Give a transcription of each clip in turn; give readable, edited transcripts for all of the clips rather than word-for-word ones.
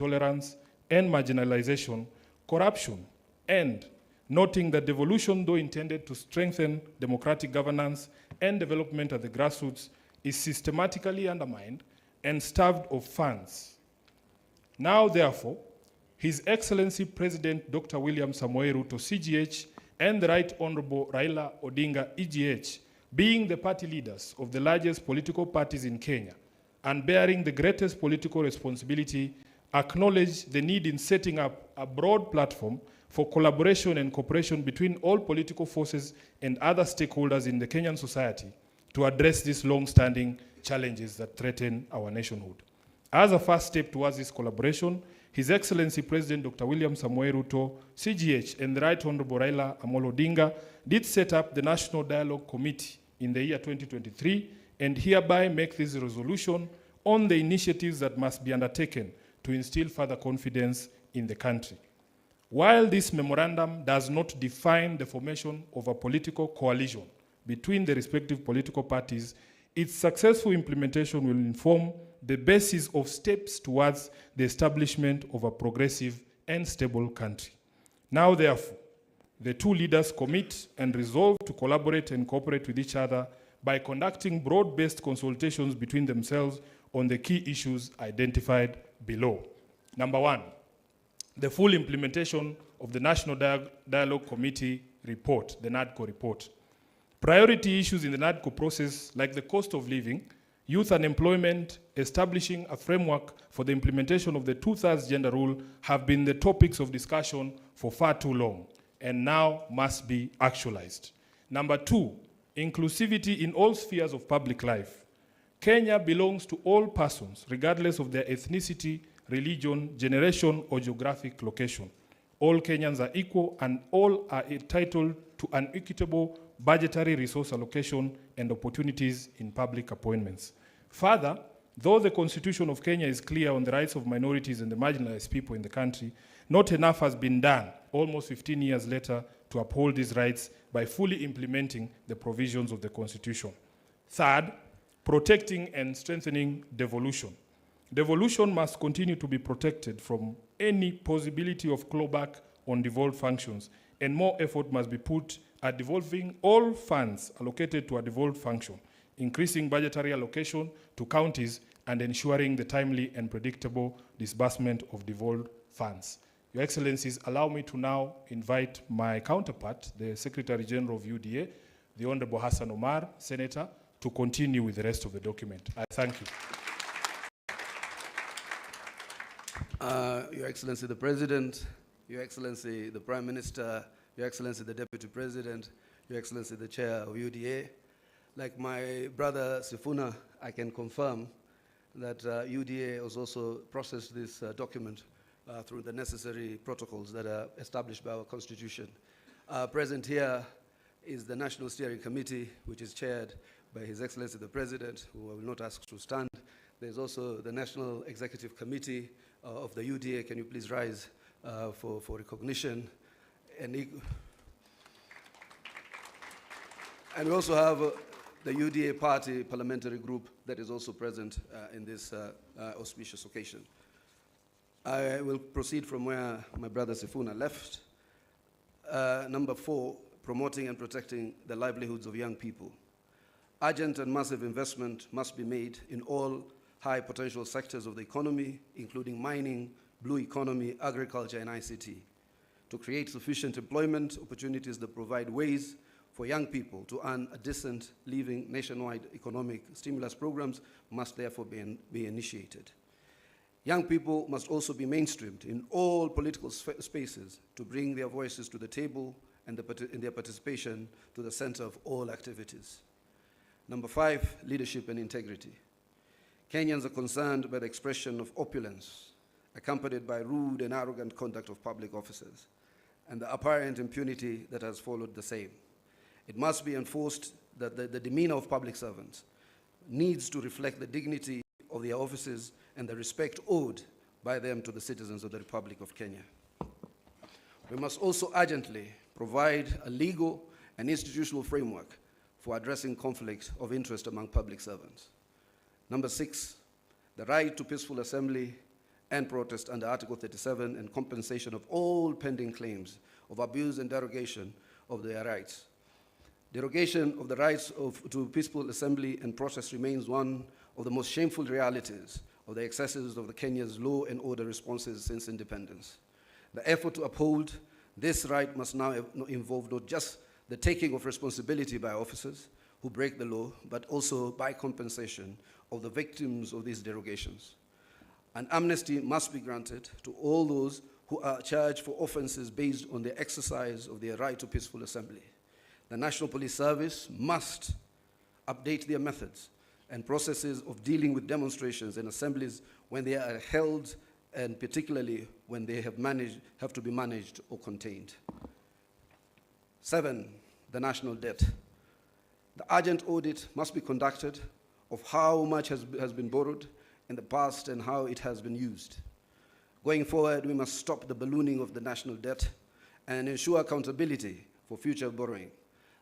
intolerance and marginalization, corruption, and noting that devolution, though intended to strengthen democratic governance and development at the grassroots, is systematically undermined and starved of funds. Now, therefore, His Excellency President Dr. William Samoei Ruto, CGH, and the Right Honorable Raiila Odinga, EGH, being the party leaders of the largest political parties in Kenya and bearing the greatest political responsibility, acknowledge the need in setting up a broad platform for collaboration and cooperation between all political forces and other stakeholders in the Kenyan society to address these long-standing challenges that threaten our nationhood. As a first step towards this collaboration, His Excellency President Dr. William Samoei Ruto, CGH, and the Right Honorable Raiila Amolo Odinga did set up the National Dialogue Committee in the year 2023 and hereby make this resolution on the initiatives that must be undertaken to instill further confidence in the country. While this memorandum does not define the formation of a political coalition between the respective political parties, its successful implementation will inform the basis of steps towards the establishment of a progressive and stable country. Now, therefore, the two leaders commit and resolve to collaborate and cooperate with each other by conducting broad-based consultations between themselves on the key issues identified below. Number one, the full implementation of the National Dialogue Committee report, the NADCO report. Priority issues in the NADCO process, like the cost of living, youth unemployment, establishing a framework for the implementation of the 2/3 gender rule, have been the topics of discussion for far too long and now must be actualized. Number two, inclusivity in all spheres of public life. Kenya belongs to all persons, regardless of their ethnicity, religion, generation, or geographic location. All Kenyans are equal and all are entitled to an equitable budgetary resource allocation and opportunities in public appointments. Further, though the Constitution of Kenya is clear on the rights of minorities and the marginalized people in the country, not enough has been done, almost 15 years later, to uphold these rights by fully implementing the provisions of the Constitution. Third, protecting and strengthening devolution. Devolution must continue to be protected from any possibility of clawback on devolved functions, and more effort must be put at devolving all funds allocated to a devolved function, increasing budgetary allocation to counties, and ensuring the timely and predictable disbursement of devolved funds. Your Excellencies, allow me to now invite my counterpart, the Secretary General of UDA, the Honorable Hassan Omar, Senator, to continue with the rest of the document. I thank you. Your Excellency the President, Your Excellency the Prime Minister, Your Excellency the Deputy President, Your Excellency the Chair of UDA. Like my brother Sifuna, I can confirm that UDA has also processed this document through the necessary protocols that are established by our Constitution. Present here is the National Steering Committee, which is chaired by His Excellency the President, who I will not ask to stand. There's also the National Executive Committee of the UDA. Can you please rise for recognition? And we also have the UDA Party Parliamentary Group that is also present in this auspicious occasion. I will proceed from where my brother Sifuna left. Number 4, promoting and protecting the livelihoods of young people. Urgent and massive investment must be made in all high potential sectors of the economy, including mining, blue economy, agriculture, and ICT, to create sufficient employment opportunities that provide ways for young people to earn a decent living. Nationwide economic stimulus programs must therefore be initiated. Young people must also be mainstreamed in all political spaces to bring their voices to the table and their participation to the center of all activities. Number 5, leadership and integrity. Kenyans are concerned by the expression of opulence, accompanied by rude and arrogant conduct of public officers, and the apparent impunity that has followed the same. It must be enforced that the demeanor of public servants needs to reflect the dignity of their offices and the respect owed by them to the citizens of the Republic of Kenya. We must also urgently provide a legal and institutional framework for addressing conflict of interest among public servants. Number 6, the right to peaceful assembly and protest under Article 37 and compensation of all pending claims of abuse and derogation of their rights. Derogation of the rights to peaceful assembly and protest remains one of the most shameful realities of the excesses of Kenya's law and order responses since independence. The effort to uphold this right must now involve not just the taking of responsibility by officers who break the law, but also by compensation of the victims of these derogations. An amnesty must be granted to all those who are charged for offenses based on the exercise of their right to peaceful assembly. The National Police Service must update their methods and processes of dealing with demonstrations and assemblies when they are held, and particularly when they have to be managed or contained. 7, the national debt. The urgent audit must be conducted of how much has been borrowed in the past and how it has been used. Going forward, we must stop the ballooning of the national debt and ensure accountability for future borrowing.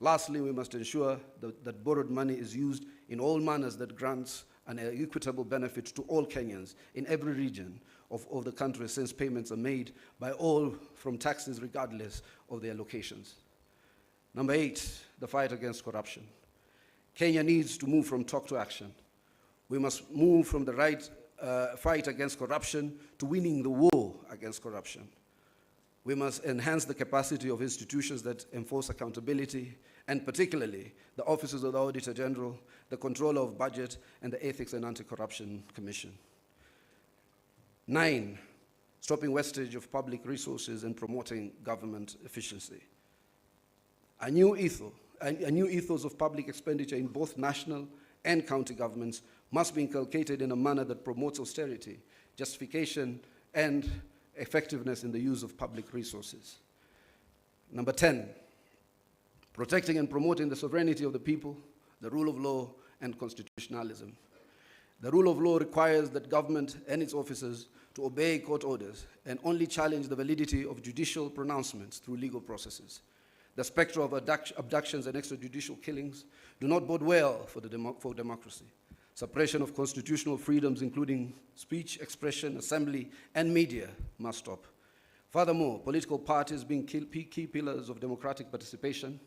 Lastly, we must ensure that borrowed money is used in all manners that grants an equitable benefit to all Kenyans in every region of the country, since payments are made by all from taxes regardless of their locations. Number 8, the fight against corruption. Kenya needs to move from talk to action. We must move from the fight against corruption to winning the war against corruption. We must enhance the capacity of institutions that enforce accountability, and particularly the offices of the Auditor General, the Controller of Budget, and the Ethics and Anti-Corruption Commission. 9, stopping wastage of public resources and promoting government efficiency. A new ethos of public expenditure in both national and county governments must be inculcated in a manner that promotes austerity, justification, and effectiveness in the use of public resources. Number 10, protecting and promoting the sovereignty of the people, the rule of law, and constitutionalism. The rule of law requires that government and its officers to obey court orders and only challenge the validity of judicial pronouncements through legal processes. The specter of abductions and extrajudicial killings do not bode well for democracy. Suppression of constitutional freedoms, including speech, expression, assembly, and media, must stop. Furthermore, political parties, being key pillars of democratic participation,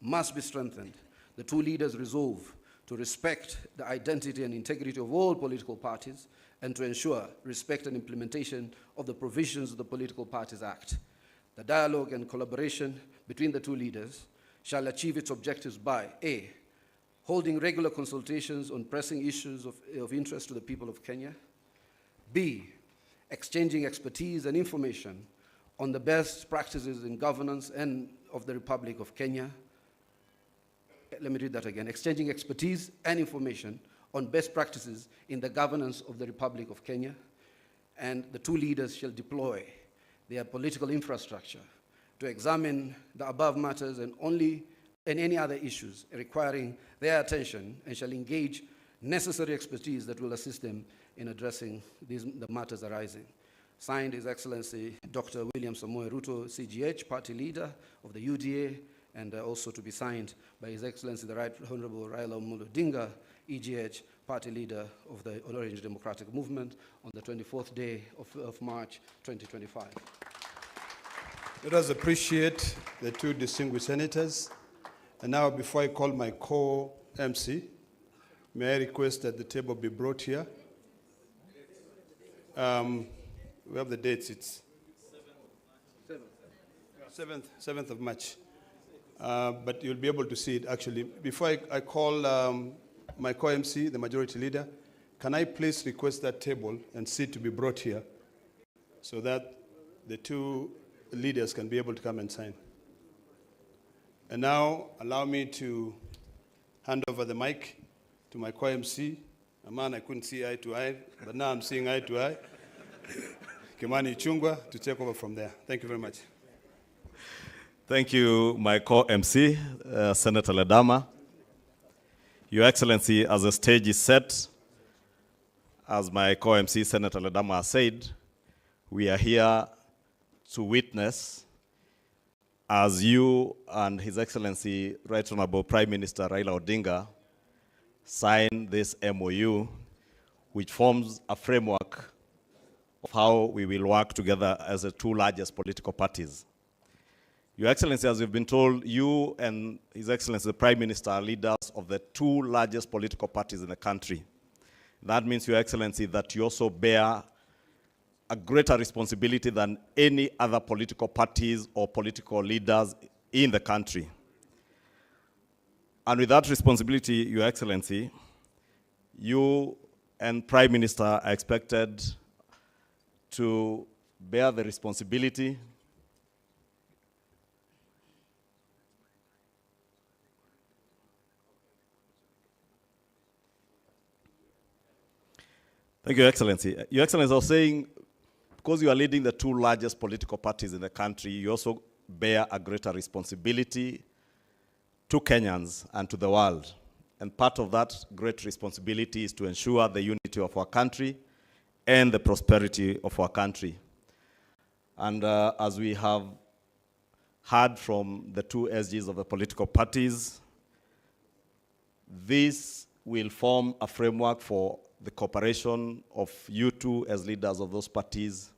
must be strengthened. The two leaders resolve to respect the identity and integrity of all political parties and to ensure respect and implementation of the provisions of the Political Parties Act. The dialogue and collaboration between the two leaders shall achieve its objectives by A, holding regular consultations on pressing issues of interest to the people of Kenya. B, exchanging expertise and information on the best practices in governance and of the Republic of Kenya. Let me read that again. Exchanging expertise and information on best practices in the governance of the Republic of Kenya. And the two leaders shall deploy their political infrastructure to examine the above matters and any other issues requiring their attention, and shall engage necessary expertise that will assist them in addressing the matters arising. Signed, His Excellency Dr. William Samoei Ruto, CGH, Party Leader of the UDA, and also to be signed by His Excellency the Right Honorable Raiila Odinga, EGH, Party Leader of the Orange Democratic Movement, on the 24th day of March 2025. Let us appreciate the two distinguished senators. And now, before I call my co-MC, may I request that the table be brought here? We have the dates. It's 7th of March. But you'll be able to see it, actually. Before I call my co-MC, the majority leader, can I please request that table and seat to be brought here so that the two leaders can be able to come and sign? And now, allow me to hand over the mic to my co-MC, a man I couldn't see eye to eye, but now I'm seeing eye to eye, Kimani Ichung'wah, to take over from there. Thank you very much. Thank you, my co-MC, Senator Ledama. Your Excellency, as the stage is set, as my co-MC, Senator Ledama, has said, we are here to witness as you and His Excellency Right Honorable Prime Minister Raiila Odinga sign this MOU, which forms a framework of how we will work together as the two largest political parties. Your Excellency, as you've been told, you and His Excellency the Prime Minister are leaders of the two largest political parties in the country. That means, Your Excellency, that you also bear a greater responsibility than any other political parties or political leaders in the country. And with that responsibility, Your Excellency, you and Prime Minister are expected to bear the responsibility Thank you, Your Excellency. Your Excellency, I was saying, because you are leading the two largest political parties in the country, you also bear a greater responsibility to Kenyans and to the world. And part of that great responsibility is to ensure the unity of our country and the prosperity of our country. And as we have heard from the two SGs of the political parties, this will form a framework for the cooperation of you two as leaders of those parties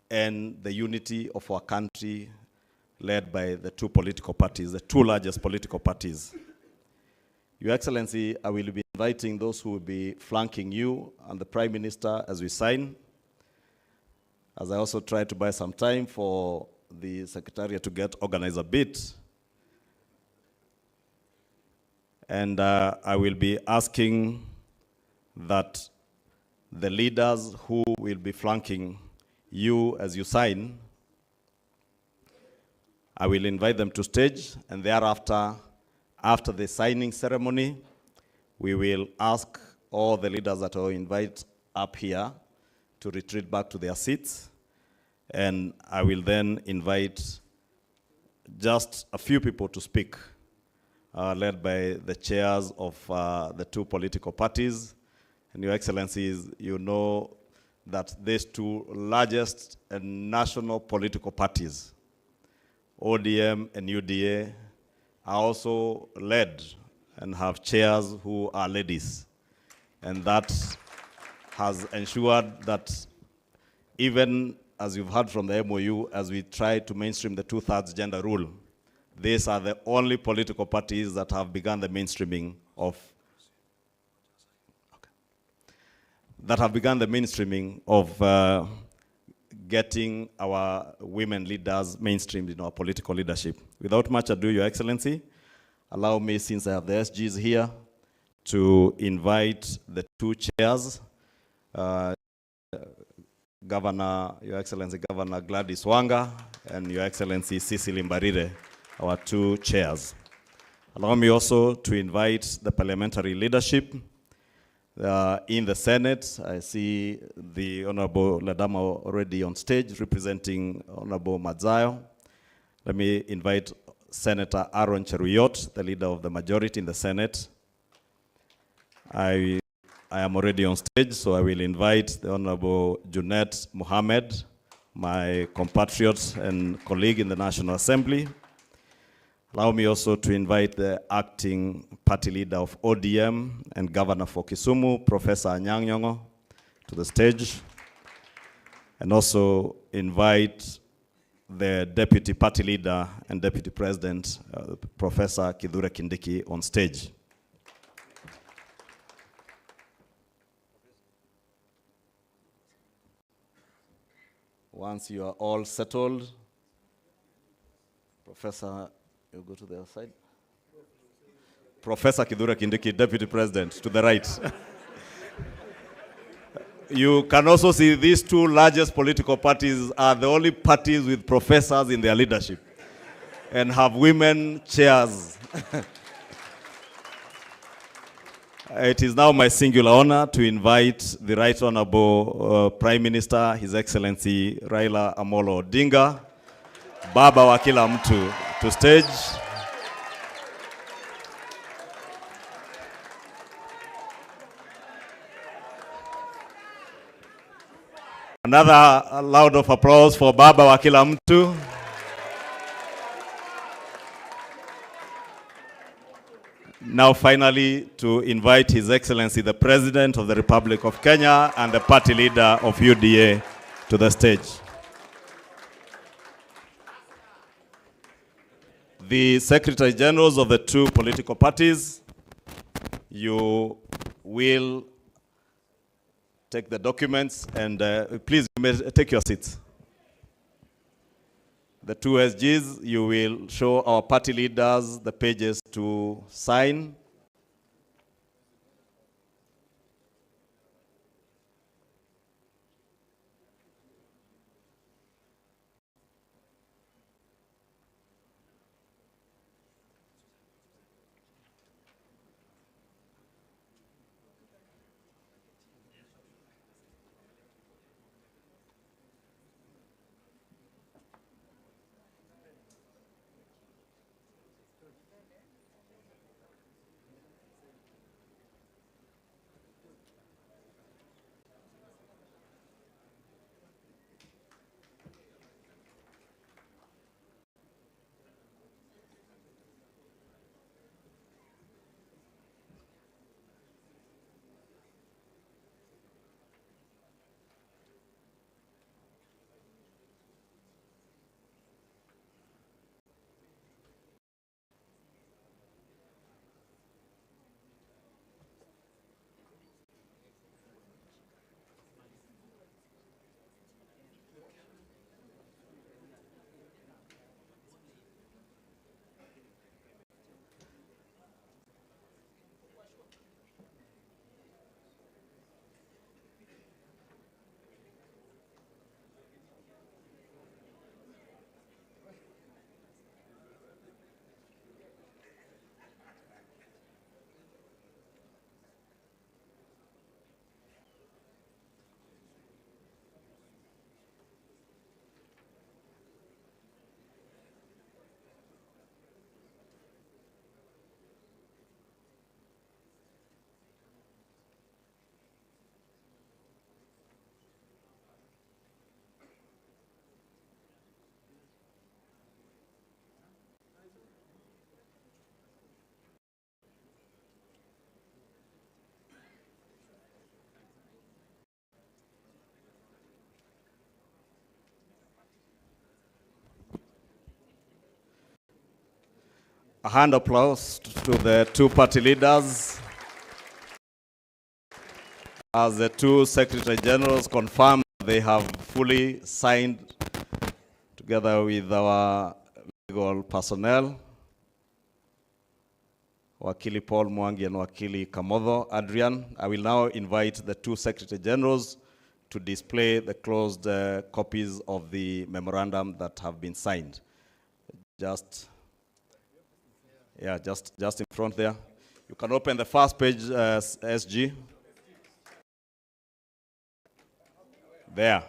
and the unity of our country led by the two political parties, the two largest political parties. Your Excellency, I will be inviting those who will be flanking you and the Prime Minister as we sign, as I also try to buy some time for the Secretariat to get organized a bit. And I will be asking that the leaders who will be flanking you as you sign, I will invite them to stage, and thereafter, after the signing ceremony, we will ask all the leaders that I invite up here to retreat back to their seats, and I will then invite just a few people to speak, led by the chairs of the two political parties. And Your Excellencies, you know that these two largest and national political parties, ODM and UDA, are also led and have chairs who are ladies. And that has ensured that even as you've heard from the MOU, as we try to mainstream the 2/3 gender rule, these are the only political parties that have begun the mainstreaming of getting our women leaders mainstreamed in our political leadership. Without much ado, Your Excellency, allow me, since I have the SGs here, to invite the two chairs, Your Excellency Governor Gladys Wanga and Your Excellency Cecily Mbarire, our two chairs. Allow me also to invite the parliamentary leadership. In the Senate, I see the Honorable Ledama already on stage representing Honorable Madzayo. Let me invite Senator Aaron Cheruyot, the leader of the majority in the Senate. I am already on stage, so I will invite the Honorable Junet Mohammed, my compatriot and colleague in the National Assembly. Allow me also to invite the acting party leader of ODM and governor for Kisumu, Professor Anyang' Nyong'o, to the stage. And also invite the deputy party leader and deputy president, Professor Kithure Kindiki, on stage. Once you are all settled, Professor, you go to the other side. Professor Kithure Kindiki, Deputy President, to the right. You can also see these two largest political parties are the only parties with professors in their leadership and have women chairs. It is now my singular honor to invite the Right Honorable Prime Minister, His Excellency Raiila Amolo Odinga, Baba wa kila mtu, to stage. Another loud of applause for Baba wa kila mtu. Now finally to invite His Excellency the President of the Republic of Kenya and the party leader of UDA to the stage. The Secretary Generals of the two political parties, you will take the documents and please you may take your seats. The two SGs, you will show our party leaders the pages to sign. A hand applause to the two party leaders as the two Secretary Generals confirm they have fully signed together with our legal personnel, Wakili Paul Mwangi and Wakili Kamodho Adrian. I will now invite the two Secretary Generals to display the closed copies of the memorandum that have been signed. Just in front there. You can open the first page, SG. There.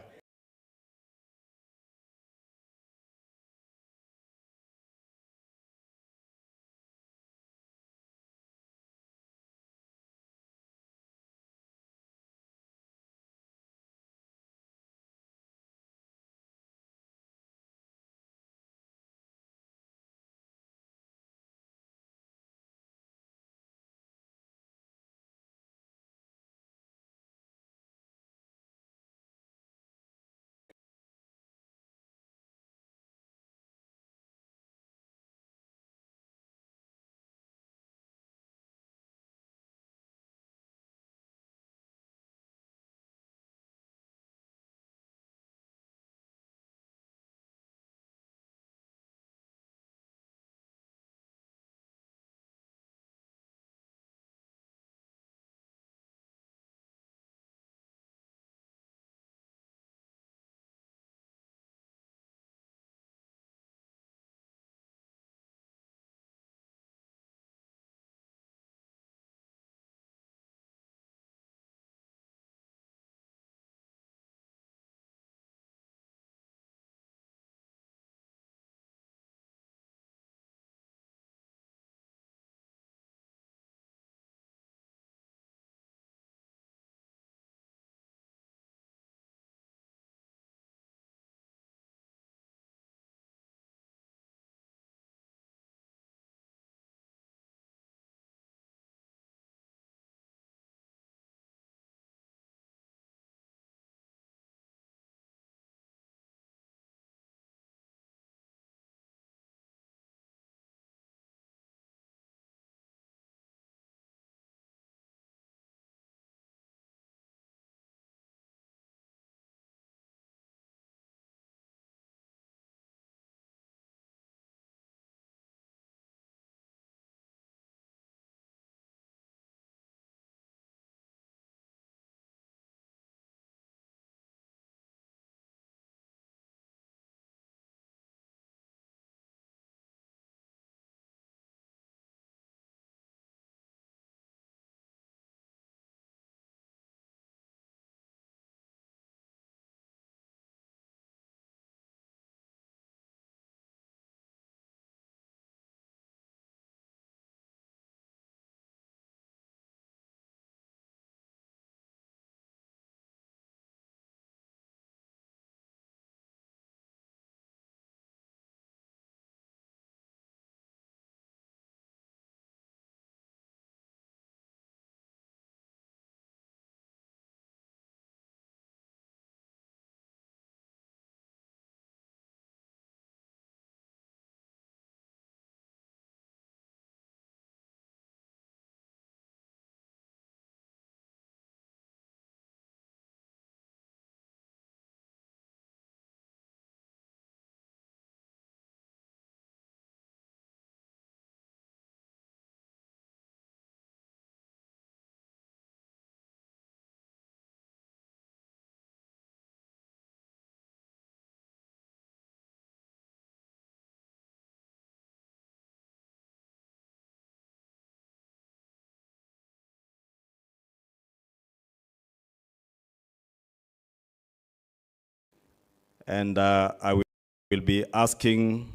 And I will be asking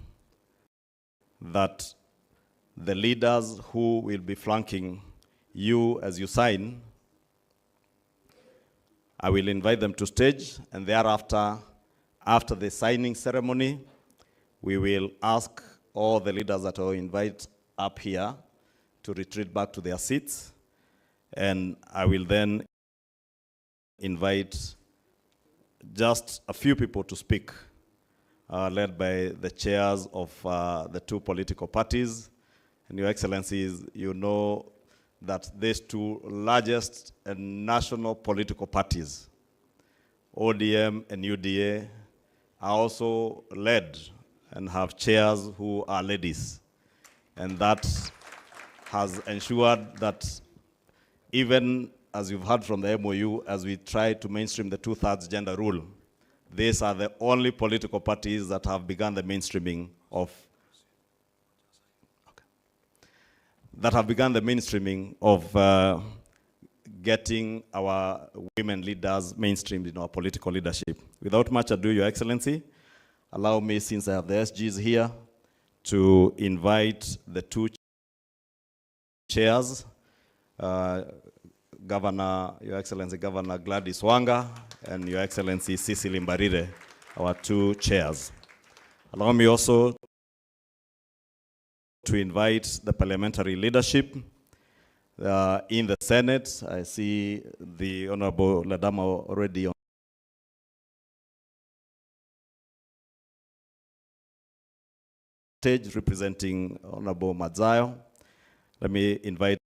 that the leaders who will be flanking you as you sign, I will invite them to stage, and thereafter, after the signing ceremony, we will ask all the leaders that are invited up here to retreat back to their seats, and I will then invite just a few people to speak, led by the chairs of the two political parties. And Your Excellencies, you know that these two largest national political parties, ODM and UDA, are also led and have chairs who are ladies. And that has ensured that even as you've heard from the MOU, as we try to mainstream the 2/3 gender rule, these are the only political parties that have begun the mainstreaming of getting our women leaders mainstreamed in our political leadership. Without much ado, Your Excellency, allow me, since I have the SGs here, to invite the two chairs, Governor, Your Excellency, Governor Gladys Wanga, and Your Excellency Cecily Mbarire, our two chairs. Allow me also to invite the parliamentary leadership in the Senate. I see the Honorable Ladama already on stage representing Honorable Madzayo. Let me invite